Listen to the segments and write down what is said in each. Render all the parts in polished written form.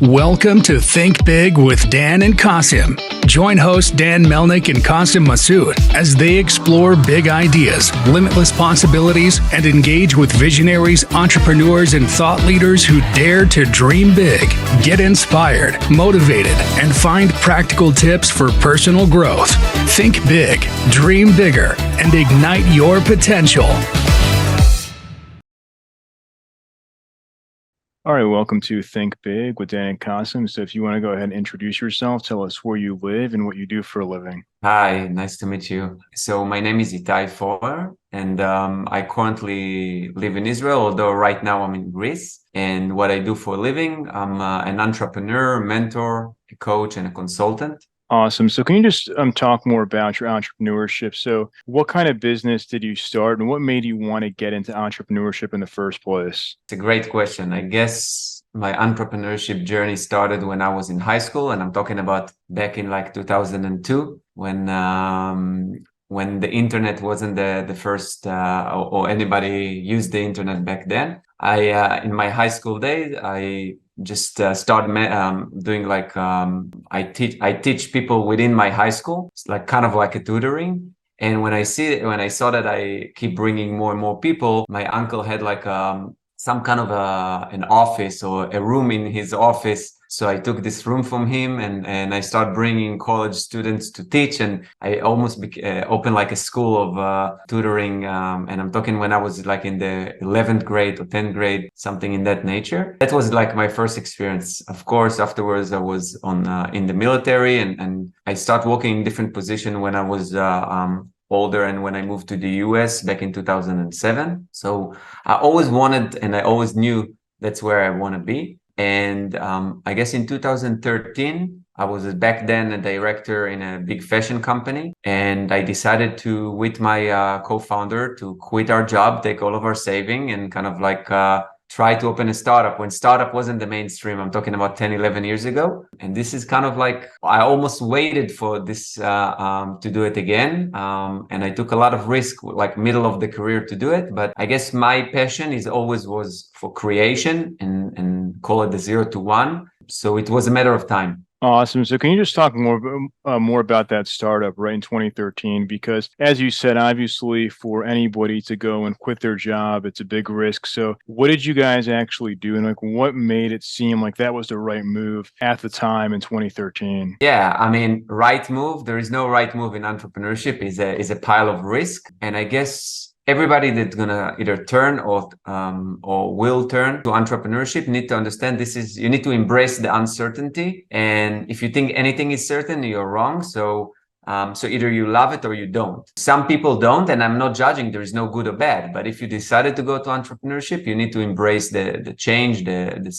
Welcome to Think Big with Dan and Qasim. Join hosts Dan Melnick and Qasim Masood as they explore big ideas, limitless possibilities, and engage with visionaries, entrepreneurs, and thought leaders who dare to dream big, get inspired, motivated, and find practical tips for personal growth. Think big, dream bigger, and ignite your potential. All right, welcome to Think Big with Dan and Qasim. So if you want to go ahead and introduce yourself, tell us where you live and what you do for a living. Hi, nice to meet you. So my name is Itay Forer, and I currently live in Israel, although right now I'm in Greece. And what I do for a living, I'm an entrepreneur, mentor, a coach, and a consultant. Awesome. So can you just talk more about your entrepreneurship? So what kind of business did you start and what made you want to get into entrepreneurship in the first place? It's a great question. I guess my entrepreneurship journey started when I was in high school, and I'm talking about back in like 2002 when the internet wasn't the first or anybody used the internet back then. In my high school days, I just started doing like I teach people within my high school. It's like kind of like a tutoring. And when I saw that I keep bringing more and more people, my uncle had like some kind of an office or a room in his office. So I took this room from him and I started bringing college students to teach. And I almost opened like a school of tutoring. And I'm talking when I was like in the 11th grade or 10th grade, something in that nature. That was like my first experience. Of course, afterwards I was in the military and I started working in different positions when I was older and when I moved to the US back in 2007. So I always wanted and I always knew that's where I want to be. And I guess in 2013, I was back then a director in a big fashion company. And I decided to, with my co-founder, to quit our job, take all of our saving and kind of like try to open a startup when startup wasn't the mainstream. I'm talking about 10, 11 years ago. And this is kind of like, I almost waited for this to do it again. And I took a lot of risk, like middle of the career to do it. But I guess my passion was for creation and call it the 0 to 1. So it was a matter of time. Awesome. So can you just talk more about that startup right in 2013? Because as you said, obviously for anybody to go and quit their job, it's a big risk. So what did you guys actually do? And like what made it seem like that was the right move at the time in 2013? Yeah, I mean, right move. There is no right move in entrepreneurship. Is a pile of risk. And I guess everybody that's gonna either turn or will turn to entrepreneurship need to understand you need to embrace the uncertainty. And if you think anything is certain, you're wrong. So either you love it or you don't. Some people don't, and I'm not judging. There is no good or bad. But if you decided to go to entrepreneurship, you need to embrace the change, the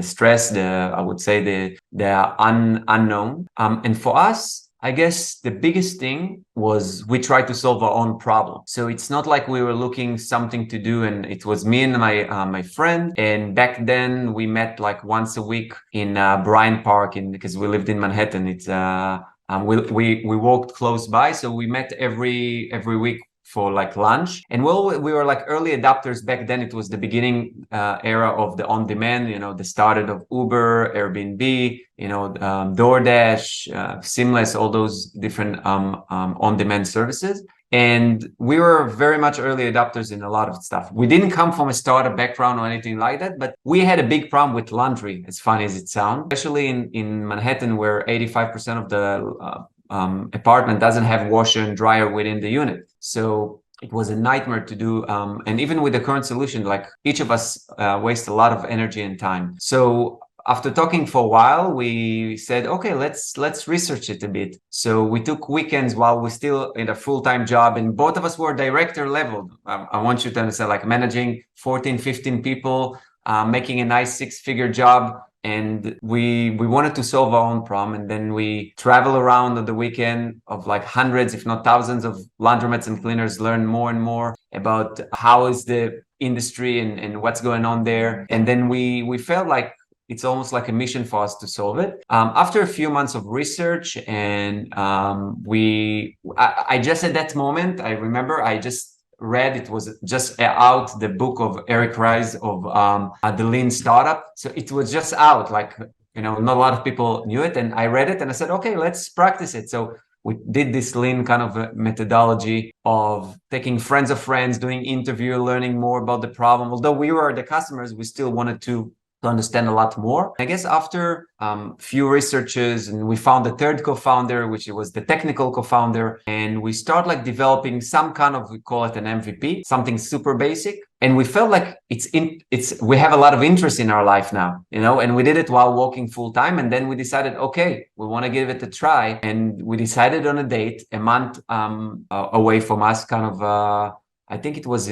stress, I would say the unknown. And for us, I guess the biggest thing was we tried to solve our own problem. So it's not like we were looking something to do, and it was me and my friend. And back then we met like once a week in Bryant Park, because we lived in Manhattan. It's we walked close by, so we met every week for like lunch. And we were like early adopters back then. It was the beginning era of the on-demand, the started of Uber, Airbnb, DoorDash, Seamless, all those different on-demand services. And we were very much early adopters in a lot of stuff. We didn't come from a startup background or anything like that, but we had a big problem with laundry, as funny as it sounds, especially in Manhattan, where 85% of the apartment doesn't have washer and dryer within the unit. So it was a nightmare to do. And even with the current solution, like each of us waste a lot of energy and time. So after talking for a while, we said, okay, let's research it a bit. So we took weekends while we're still in a full-time job, and both of us were director level. I want you to understand, like managing 14, 15 people, making a nice 6-figure job. And we wanted to solve our own problem. And then we travel around on the weekend of like hundreds, if not thousands of laundromats and cleaners, learn more and more about how is the industry and what's going on there. And then we felt like it's almost like a mission for us to solve it. After a few months of research and I just at that moment, I remember I just read, it was just out, the book of Eric Ries of the Lean Startup. So it was just out like not a lot of people knew it. And I read it and I said, okay, let's practice it. So we did this lean kind of a methodology of taking friends of friends, doing interview, learning more about the problem. Although we were the customers, we still wanted to understand a lot more. I guess after few researches, and we found the third co-founder, which was the technical co-founder, and we start like developing some kind of, we call it an MVP, something super basic. And we felt like we have a lot of interest in our life now, and we did it while working full time. And then we decided, okay, we want to give it a try. And we decided on a date a month away from us, kind of, I think it was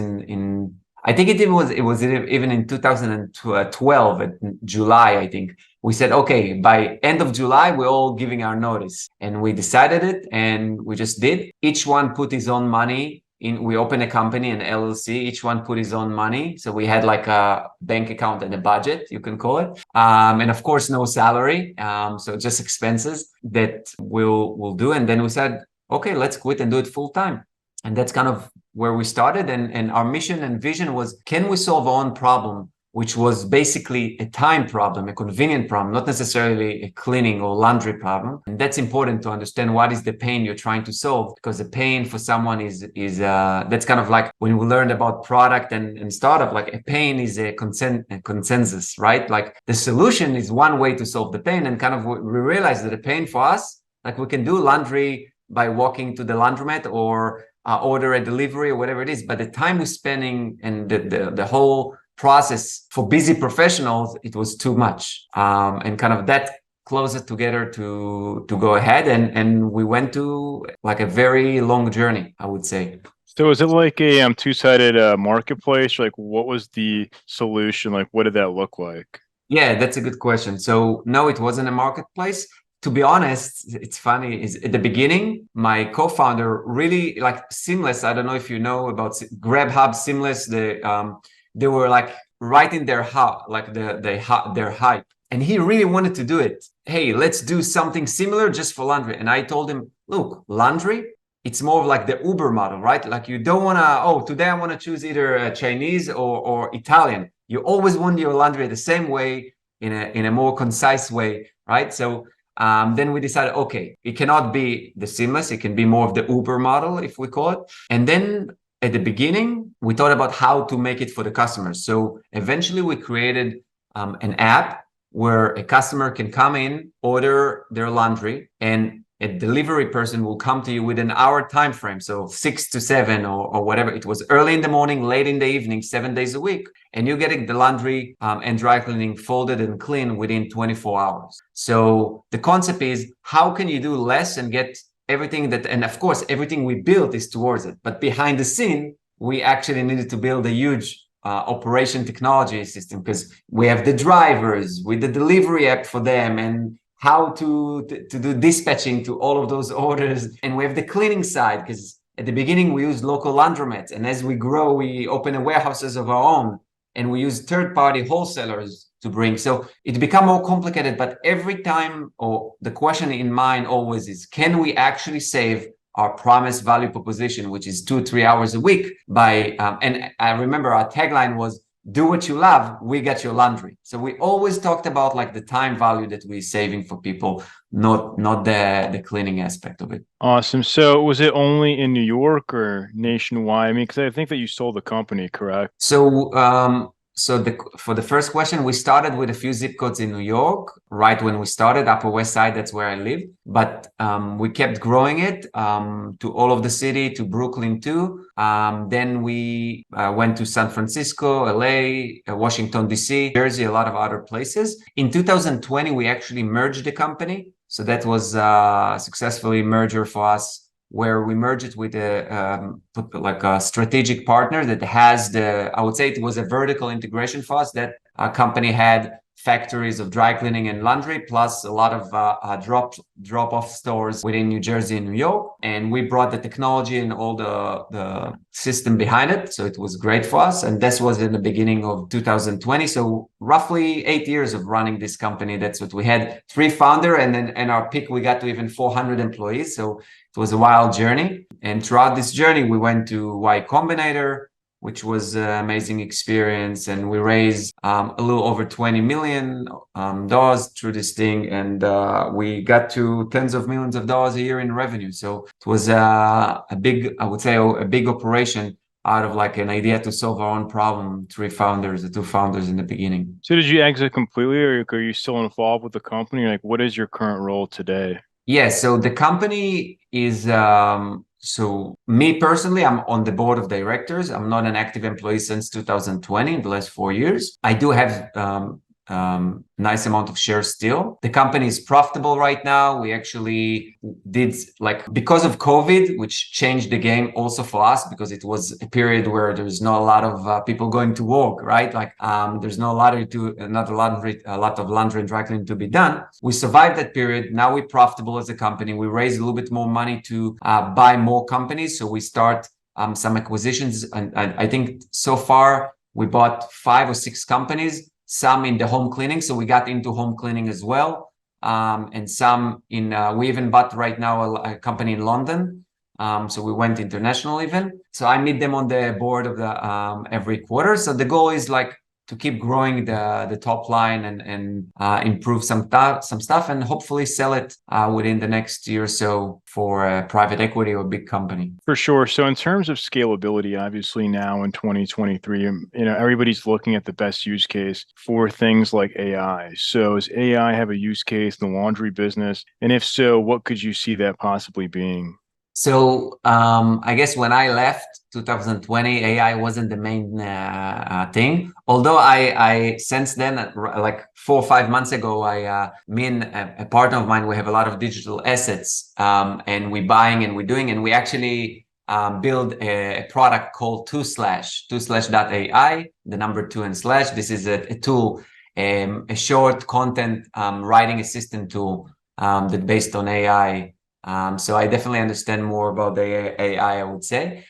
I think it was even in 2012, in July, I think. We said, okay, by end of July, we're all giving our notice. And we decided it, and we just did. Each one put his own money in. We opened a company, an LLC. Each one put his own money. So we had like a bank account and a budget, you can call it. And of course, no salary. So just expenses that we'll do. And then we said, okay, let's quit and do it full time. And that's kind of where we started. And our mission and vision was, can we solve our own problem, which was basically a time problem, a convenient problem, not necessarily a cleaning or laundry problem. And that's important to understand what is the pain you're trying to solve, because the pain for someone is that's kind of like when we learned about product and startup, like a pain is a consensus, right? Like the solution is one way to solve the pain. And kind of we realized that the pain for us, like we can do laundry by walking to the laundromat or order a delivery or whatever it is. But the time we're spending and the whole process for busy professionals, it was too much. And kind of that closed it together to go ahead. And we went to like a very long journey, I would say. So is it like a two-sided marketplace? Like what was the solution? Like what did that look like? Yeah, that's a good question. So no, it wasn't a marketplace. To be honest, it's funny, is at the beginning, my co-founder really like Seamless. I don't know if you know about Grubhub, Seamless. They were like right in their their hype. And he really wanted to do it. Hey, let's do something similar just for laundry. And I told him, look, laundry, it's more of like the Uber model, right? Like you don't want to, today I want to choose either Chinese or Italian. You always want your laundry the same way, in a more concise way, right? So then we decided, okay, it cannot be the Seamless. It can be more of the Uber model, if we call it. And then at the beginning, we thought about how to make it for the customers. So eventually we created an app where a customer can come in, order their laundry, and a delivery person will come to you within our time frame. So 6 to 7 or whatever. It was early in the morning, late in the evening, 7 days a week. And you're getting the laundry and dry cleaning folded and clean within 24 hours. So the concept is, how can you do less and get everything and of course, everything we built is towards it. But behind the scene, we actually needed to build a huge operation technology system, because we have the drivers with the delivery app for them and how to do dispatching to all of those orders. And we have the cleaning side, because at the beginning we used local laundromats. And as we grow, we open warehouses of our own, and we use third-party wholesalers to bring. So it become more complicated, but every time, or the question in mind always is, can we actually save our promised value proposition, which is 2-3 hours a week by, and I remember our tagline was, do what you love, we get your laundry. So we always talked about like the time value that we're saving for people, not the cleaning aspect of it. Awesome. So was it only in New York or nationwide? I mean, because I think that you sold the company, correct? So for the first question, we started with a few zip codes in New York, right when we started, Upper West Side, that's where I live. But we kept growing it to all of the city, to Brooklyn too. Then we went to San Francisco, LA, Washington, DC, Jersey, a lot of other places. In 2020, we actually merged the company. So that was a successfully merger for us, where we merged it with a strategic partner that has I would say it was a vertical integration for us. That company had factories of dry cleaning and laundry, plus a lot of drop-off stores within New Jersey and New York. And we brought the technology and all the system behind it. So it was great for us. And this was in the beginning of 2020. So roughly 8 years of running this company. That's what we had. 3 founders, and then in our peak, we got to even 400 employees. So it was a wild journey. And throughout this journey, we went to Y Combinator, which was an amazing experience. And we raised a little over $20 million through this thing. And we got to tens of millions of dollars a year in revenue. So it was a big, I would say, a big operation out of like an idea to solve our own problem. The two founders in the beginning. So did you exit completely, or are you still involved with the company? Like, what is your current role today? Yeah, so the company is so me personally, I'm on the board of directors. I'm not an active employee since 2020, in the last 4 years. I do have nice amount of shares still. The company is profitable right now. We actually did, like, because of COVID, which changed the game also for us, because it was a period where there's not a lot of people going to work, right? Like there's not a lot of laundry and dry cleaning to be done. We survived that period. Now we're profitable as a company. We raised a little bit more money to buy more companies. So we start some acquisitions. And I think so far we bought 5 or 6 companies, some in the home cleaning. So we got into home cleaning as well. And some in, we even bought right now a company in London. So we went international even. So I meet them on the board of the every quarter. So the goal is like to keep growing the top line and improve some stuff and hopefully sell it within the next year or so for private equity or big company. For sure. So in terms of scalability, obviously now in 2023, everybody's looking at the best use case for things like AI. So does AI have a use case in the laundry business? And if so, what could you see that possibly being? So I guess when I left 2020, AI wasn't the main thing. Although I since then, like 4 or 5 months ago, me and a partner of mine, we have a lot of digital assets, and we're buying and we're doing, and we actually build a product called 2slash.ai, the number 2 and slash. This is a tool, a short content writing assistant tool that based on AI. So I definitely understand more about the AI, I would say.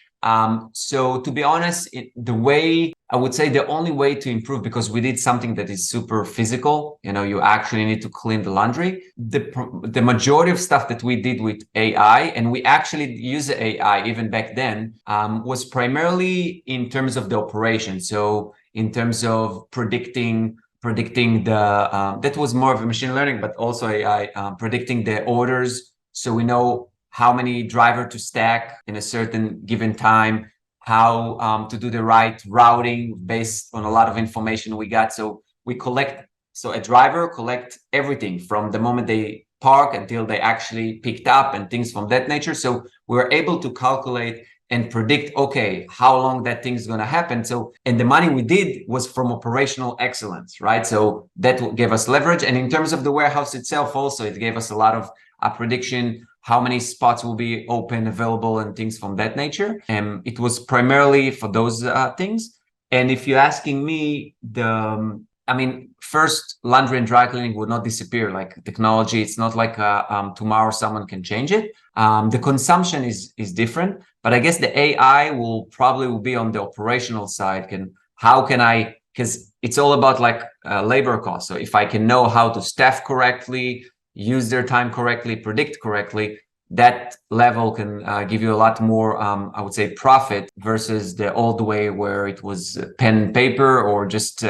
So to be honest, I would say the only way to improve, because we did something that is super physical, you actually need to clean the laundry. The majority of stuff that we did with AI, and we actually use AI even back then, was primarily in terms of the operation. So in terms of predicting that was more of a machine learning, but also AI, predicting the orders. So we know how many driver to stack in a certain given time, how to do the right routing based on a lot of information we got. So a driver collect everything from the moment they park until they actually picked up and things from that nature. So we're able to calculate and predict, okay, how long that thing is going to happen. So, and the money we did was from operational excellence, right? So that gave us leverage. And in terms of the warehouse itself, also, it gave us a lot of prediction, how many spots will be open, available, and things from that nature. And it was primarily for those things. And if you're asking me, first, laundry and dry cleaning would not disappear. Like technology, it's not like tomorrow someone can change it. The consumption is different, but I guess the AI will probably be on the operational side. Because it's all about like labor costs. So if I can know how to staff correctly, use their time correctly, predict correctly, that level can give you a lot more, I would say, profit versus the old way where it was pen and paper or just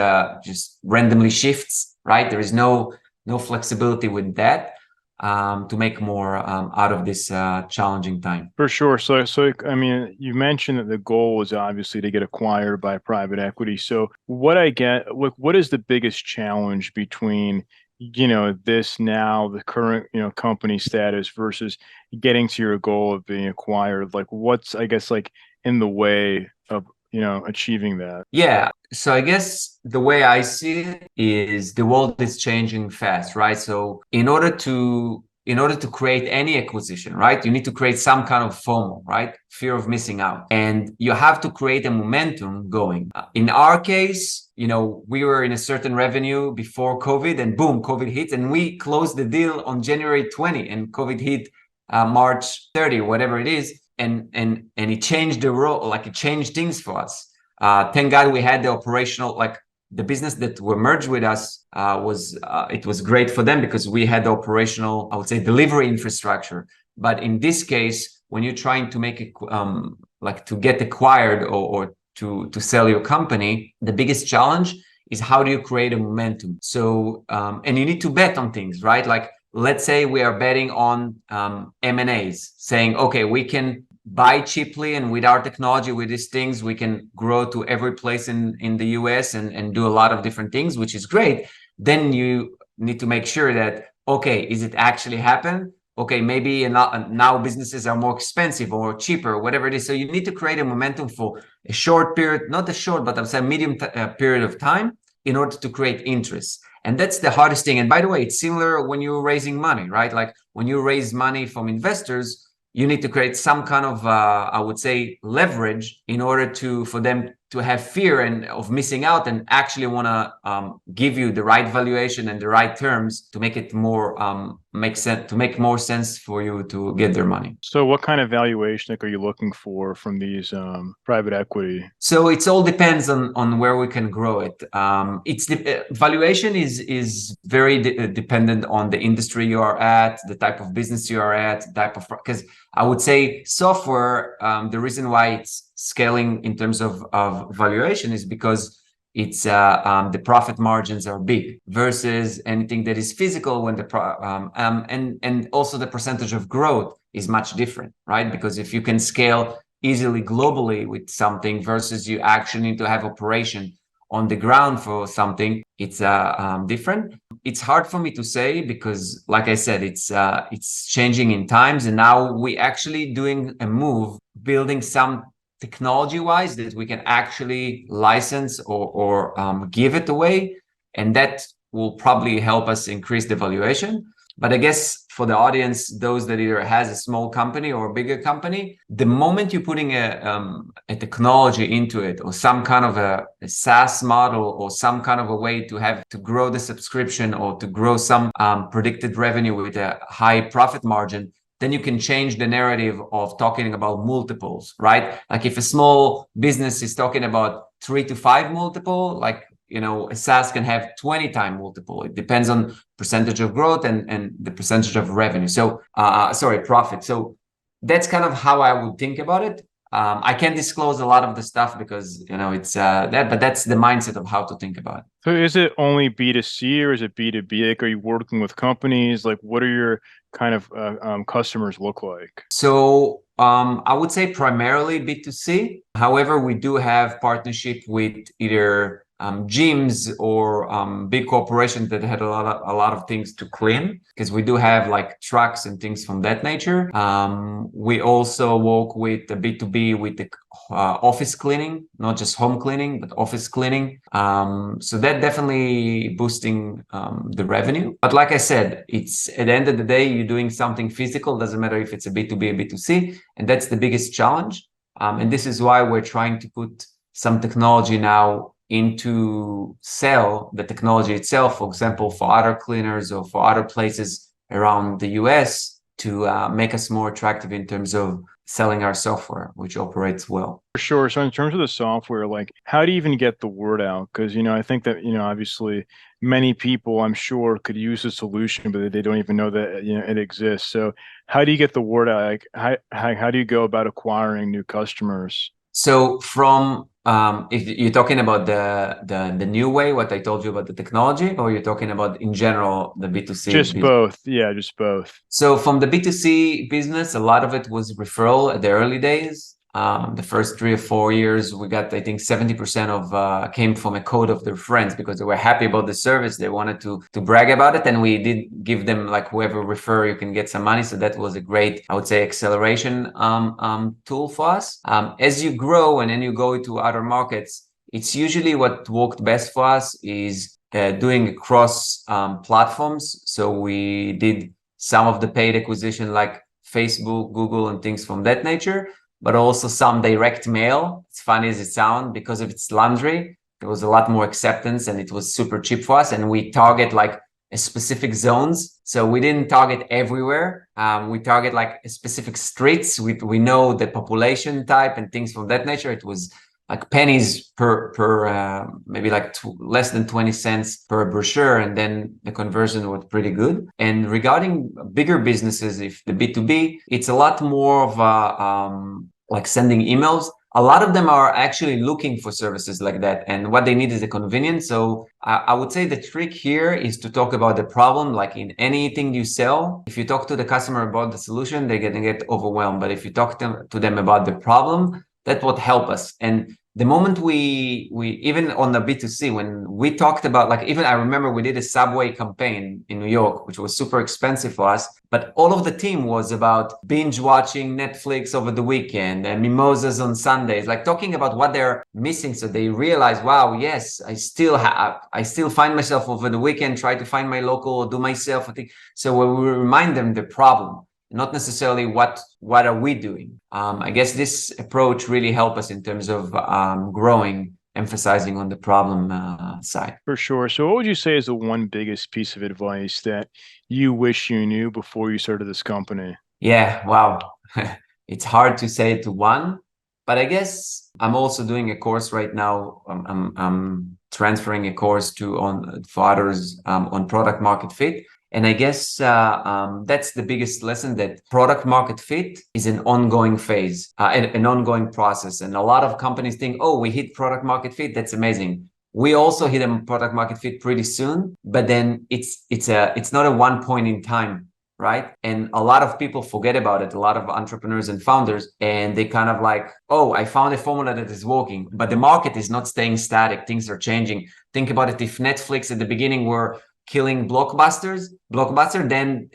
randomly shifts, right? There is no flexibility with that to make more out of this challenging time. For sure. So you mentioned that the goal was obviously to get acquired by private equity. So what is the biggest challenge between this now, the current, company status versus getting to your goal of being acquired? Like what's, I guess, like in the way of, achieving that? Yeah. So I guess the way I see it is the world is changing fast, right? So in order to create any acquisition, right, you need to create some kind of FOMO, right? Fear of missing out. And you have to create a momentum going. In our case, we were in a certain revenue before COVID, and boom, COVID hit, and we closed the deal on January 20, and COVID hit March 30, whatever it is. And it changed the role, like it changed things for us. Thank God we had the operational, like the business that were merged with us it was great for them because we had the operational, I would say, delivery infrastructure. But in this case, when you're trying to make it like to get acquired or to sell your company, the biggest challenge is how do you create a momentum? So, and you need to bet on things, right? Like, let's say we are betting on M&As, saying, okay, we can buy cheaply, and with our technology, with these things, we can grow to every place in the US and do a lot of different things, which is great. Then you need to make sure that, okay, is it actually happen? Okay, maybe now businesses are more expensive or cheaper, or whatever it is. So you need to create a momentum for a short period, not a short, but I'd say medium period of time in order to create interest. And that's the hardest thing. And by the way, it's similar when you're raising money, right? Like when you raise money from investors, you need to create some kind of, I would say, leverage in order for them to have fear and of missing out and actually want to give you the right valuation and the right terms to make it more make sense, to make more sense for you to get their money. So what kind of valuation are you looking for from these private equity? So it all depends on where we can grow it. It's the valuation is very dependent on the industry you are at, the type of business you are at, type of, because I would say software, the reason why it's scaling in terms of valuation is because it's the profit margins are big versus anything that is physical, when and also the percentage of growth is much different, right? Because if you can scale easily globally with something versus you actually need to have operation on the ground for something, it's different. It's hard for me to say because, like I said, it's changing in times, and now we actually doing a move, building some technology wise that we can actually license or give it away, and that will probably help us increase the valuation. But I guess for the audience, those that either has a small company or a bigger company, the moment you're putting a technology into it, or some kind of a SaaS model, or some kind of a way to have to grow the subscription or to grow some predicted revenue with a high profit margin, then you can change the narrative of talking about multiples, right? Like if a small business is talking about 3 to 5 multiple, like, you know, a SaaS can have 20 time multiple. It depends on percentage of growth and the percentage of revenue. So, profit. So that's kind of how I would think about it. I can't disclose a lot of the stuff because, you know, it's but that's the mindset of how to think about it. So is it only B2C or is it B2B? Like, are you working with companies? Like, what are your kind of customers look like? So I would say primarily B2C. However, we do have partnership with either gyms or big corporations that had a lot of things to clean, because we do have like trucks and things from that nature. We also work with the B2B with the office cleaning, not just home cleaning, but office cleaning. So that definitely boosting the revenue. But like I said, it's at the end of the day, you're doing something physical. Doesn't matter if it's a B2B or B2C, and that's the biggest challenge. And this is why we're trying to put some technology now into sell the technology itself, for example, for other cleaners or for other places around the US to make us more attractive in terms of selling our software, which operates well. For sure. So in terms of the software, like, how do you even get the word out? Because, you know, I think that, you know, obviously many people, I'm sure, could use a solution, but they don't even know that, you know, it exists. So how do you get the word out? Like, how do you go about acquiring new customers? So from if you're talking about the new way, what I told you about the technology, or you're talking about in general the B2C? Just business? both. Yeah, just both. So from the B2C business, a lot of it was referral at the early days. The first 3 or 4 years, we got, I think, 70% of came from a code of their friends because they were happy about the service. They wanted to brag about it, and we did give them, like, whoever refer, you can get some money. So that was a great, I would say, acceleration tool for us. As you grow and then you go to other markets, it's usually what worked best for us is doing across platforms. So we did some of the paid acquisition like Facebook, Google, and things from that nature, but also some direct mail. It's funny as it sounds, because of its laundry, there was a lot more acceptance and it was super cheap for us. And we target like a specific zones. So we didn't target everywhere. We target like a specific streets. We know the population type and things from that nature. It was like pennies per maybe like less than 20 cents per brochure, and then the conversion was pretty good. And regarding bigger businesses, if the B2B, it's a lot more of like sending emails. a lot of them are actually looking for services like that. And what they need is a convenience. So I would say the trick here is to talk about the problem. Like in anything you sell, if you talk to the customer about the solution, they're going to get overwhelmed. But if you talk to them about the problem, that would help us. And the moment we even on the B2C, when we talked about, like, even I remember we did a subway campaign in New York, which was super expensive for us, but all of the team was about binge watching Netflix over the weekend and mimosas on Sundays, like talking about what they're missing. So they realize, wow, yes, I still find myself over the weekend, try to find my local or do myself a thing. So when we remind them the problem, not necessarily what are we doing. I guess this approach really helped us in terms of growing, emphasizing on the problem side. For sure. So what would you say is the one biggest piece of advice that you wish you knew before you started this company? Yeah, wow. It's hard to say to one, but I guess I'm also doing a course right now. I'm transferring a course for others on product market fit. And I guess that's the biggest lesson, that product market fit is an ongoing phase, an ongoing process. And a lot of companies think, oh, we hit product market fit, that's amazing. We also hit a product market fit pretty soon, but then it's not a one point in time, right? And a lot of people forget about it, a lot of entrepreneurs and founders, and they kind of like, oh, I found a formula that is working, but the market is not staying static. Things are changing. Think about it. If Netflix at the beginning were killing blockbuster, then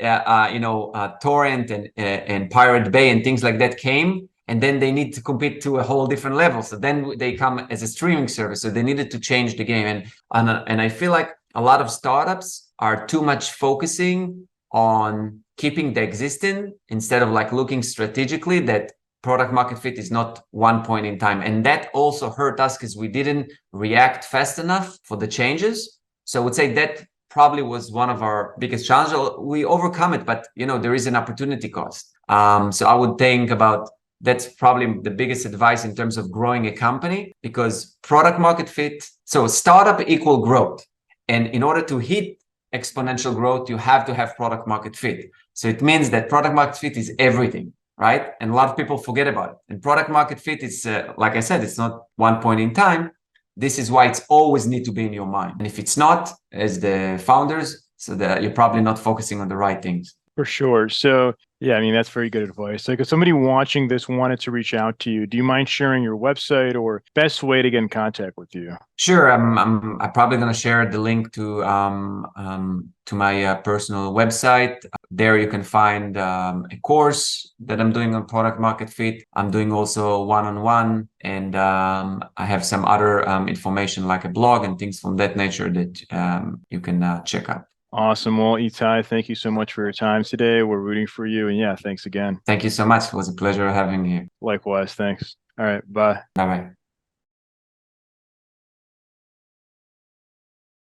torrent and Pirate Bay and things like that came, and then they need to compete to a whole different level. So then they come as a streaming service. So they needed to change the game. And I feel like a lot of startups are too much focusing on keeping the existing instead of like looking strategically that product market fit is not one point in time. And that also hurt us because we didn't react fast enough for the changes. So I would say that probably was one of our biggest challenges. We overcome it, but there is an opportunity cost. So I would think about, that's probably the biggest advice in terms of growing a company, because product market fit, so startup equal growth. And in order to hit exponential growth, you have to have product market fit. So it means that product market fit is everything, right? And a lot of people forget about it. And product market fit is, like I said, it's not one point in time. This is why it's always need to be in your mind. And if it's not, as the founders, so that you're probably not focusing on the right things. For sure. So yeah, I mean, that's very good advice. Like if somebody watching this wanted to reach out to you, do you mind sharing your website or best way to get in contact with you? Sure. I'm probably going to share the link to my personal website. There you can find a course that I'm doing on product market fit. I'm doing also one-on-one, and I have some other information like a blog and things from that nature that you can check out. Awesome. Well, Itay, thank you so much for your time today. We're rooting for you. And yeah, thanks again. Thank you so much. It was a pleasure having you. Likewise. Thanks. All right. Bye. Bye-bye.